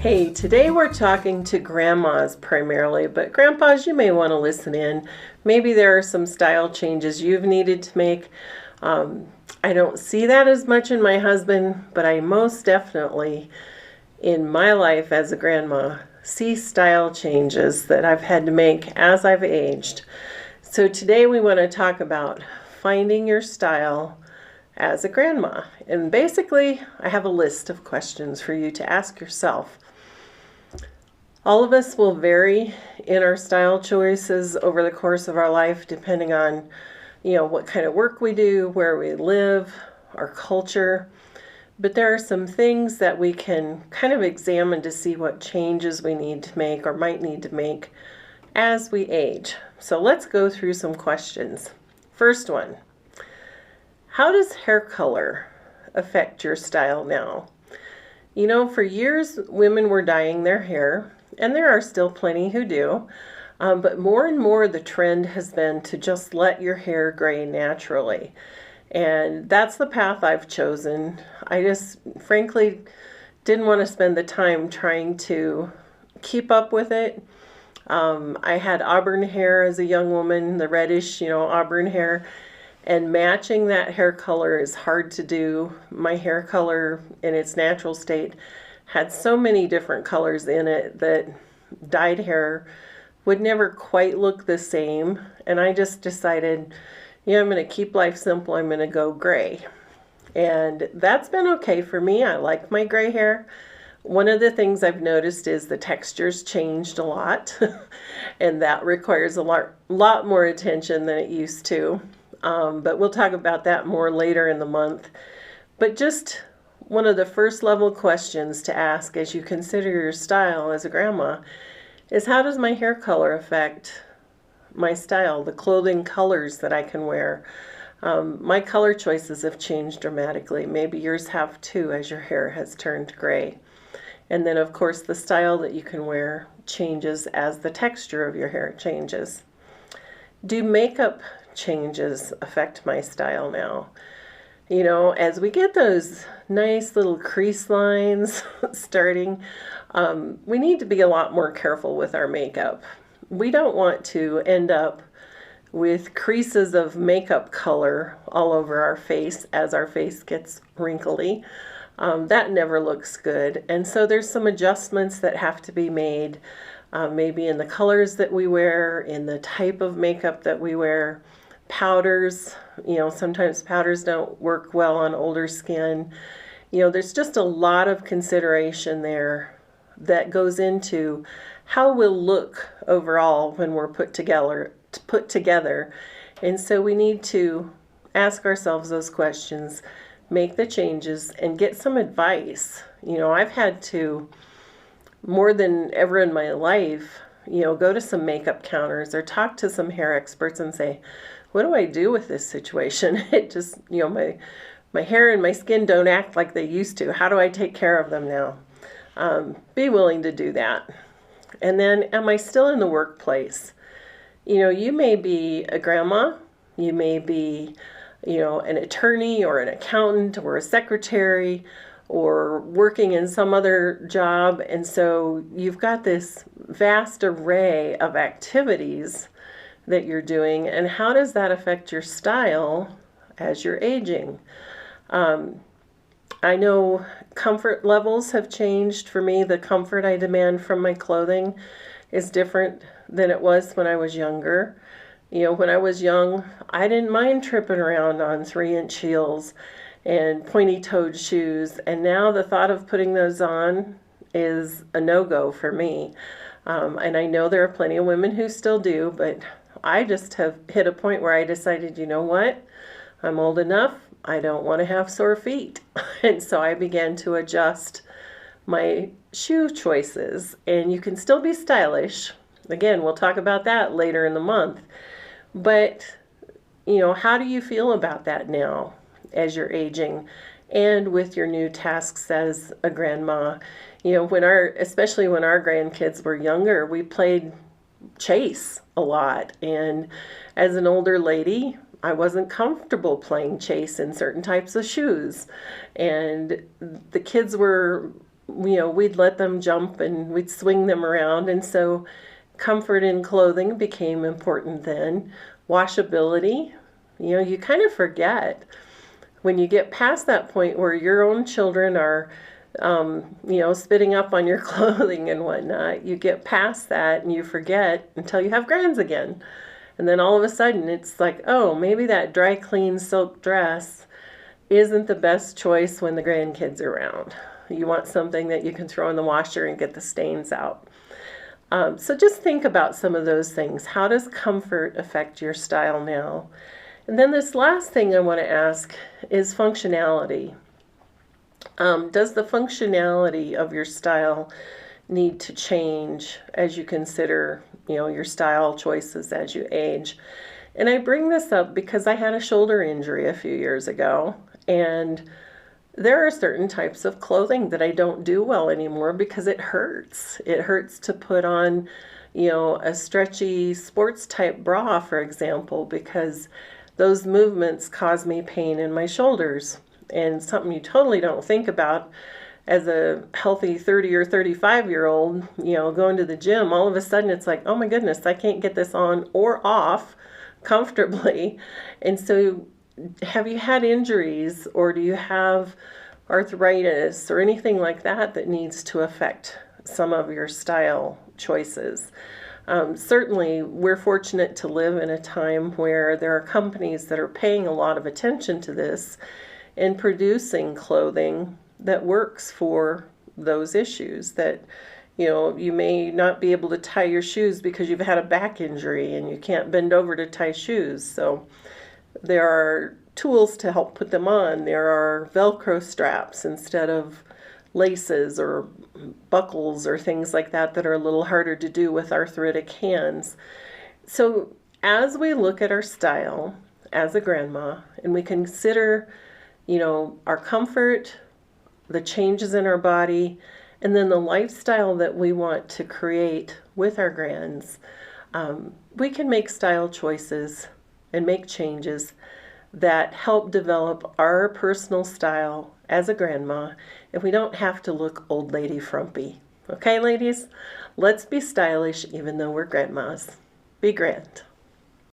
Hey, today we're talking to grandmas primarily, but grandpas, you may want to listen in. Maybe there are some style changes you've needed to make. I don't see that as much in my husband, but I most definitely, in my life as a grandma, see style changes that I've had to make as I've aged. So today we want to talk about finding your style as a grandma. And basically, I have a list of questions for you to ask yourself. All of us will vary in our style choices over the course of our life, depending on, what kind of work we do, where we live, our culture. But there are some things that we can kind of examine to see what changes we need to make or might need to make as we age. So let's go through some questions. First one, how does hair color affect your style now? For years, women were dyeing their hair, and there are still plenty who do, but more and more the trend has been to just let your hair gray naturally. And that's the path I've chosen. I just frankly didn't want to spend the time trying to keep up with it. I had auburn hair as a young woman, the reddish, auburn hair, and matching that hair color is hard to do. My hair color in its natural state had so many different colors in it that dyed hair would never quite look the same. And I just decided, I'm going to keep life simple. I'm going to go gray. And that's been okay for me. I like my gray hair. One of the things I've noticed is the texture's changed a lot, and that requires a lot more attention than it used to. But we'll talk about that more later in the month. But just one of the first level questions to ask as you consider your style as a grandma is, how does my hair color affect my style, the clothing colors that I can wear? My color choices have changed dramatically. Maybe yours have too, as your hair has turned gray. And then, of course, the style that you can wear changes as the texture of your hair changes. Do makeup changes affect my style now? As we get those nice little crease lines starting, we need to be a lot more careful with our makeup. We don't want to end up with creases of makeup color all over our face as our face gets wrinkly. That never looks good. And so there's some adjustments that have to be made, maybe in the colors that we wear, in the type of makeup that we wear. Powders, sometimes powders don't work well on older skin. There's just a lot of consideration there that goes into how we'll look overall when we're put together. And so we need to ask ourselves those questions, make the changes, and get some advice. I've had to, more than ever in my life, go to some makeup counters or talk to some hair experts and say, what do I do with this situation? It just, my hair and my skin don't act like they used to. How do I take care of them now? Be willing to do that. And then, am I still in the workplace? You may be a grandma, you may be, an attorney or an accountant or a secretary or working in some other job. And so you've got this vast array of activities that you're doing, and how does that affect your style as you're aging? I know comfort levels have changed for me. The comfort I demand from my clothing is different than it was when I was younger. When I was young, I didn't mind tripping around on 3-inch heels and pointy-toed shoes, and now the thought of putting those on is a no-go for me. And I know there are plenty of women who still do, but I just have hit a point where I decided, what? I'm old enough. I don't want to have sore feet. And so I began to adjust my shoe choices. And you can still be stylish. Again, we'll talk about that later in the month. But, how do you feel about that now as you're aging and with your new tasks as a grandma? Especially when our grandkids were younger, we played chase a lot. And as an older lady, I wasn't comfortable playing chase in certain types of shoes. And the kids were we'd let them jump and we'd swing them around. And so comfort in clothing became important then. Washability, you kind of forget when you get past that point where your own children are, spitting up on your clothing and whatnot. You get past that and you forget until you have grands again. And then all of a sudden it's like, oh, maybe that dry clean silk dress isn't the best choice when the grandkids are around. You want something that you can throw in the washer and get the stains out. So just think about some of those things. How does comfort affect your style now? And then this last thing I want to ask is functionality. Does the functionality of your style need to change as you consider, your style choices as you age? And I bring this up because I had a shoulder injury a few years ago, and there are certain types of clothing that I don't do well anymore because it hurts. It hurts to put on, a stretchy sports type bra, for example, because those movements cause me pain in my shoulders. And something you totally don't think about as a healthy 30 or 35-year-old, going to the gym, all of a sudden it's like, oh my goodness, I can't get this on or off comfortably. And so have you had injuries, or do you have arthritis or anything like that that needs to affect some of your style choices? Certainly, we're fortunate to live in a time where there are companies that are paying a lot of attention to this and producing clothing that works for those issues. That, you may not be able to tie your shoes because you've had a back injury and you can't bend over to tie shoes. So there are tools to help put them on. There are Velcro straps instead of laces or buckles or things like that that are a little harder to do with arthritic hands. So as we look at our style as a grandma and we consider, our comfort, the changes in our body, and then the lifestyle that we want to create with our grands, we can make style choices and make changes that help develop our personal style as a grandma, and we don't have to look old lady frumpy. Okay, ladies? Let's be stylish even though we're grandmas. Be grand.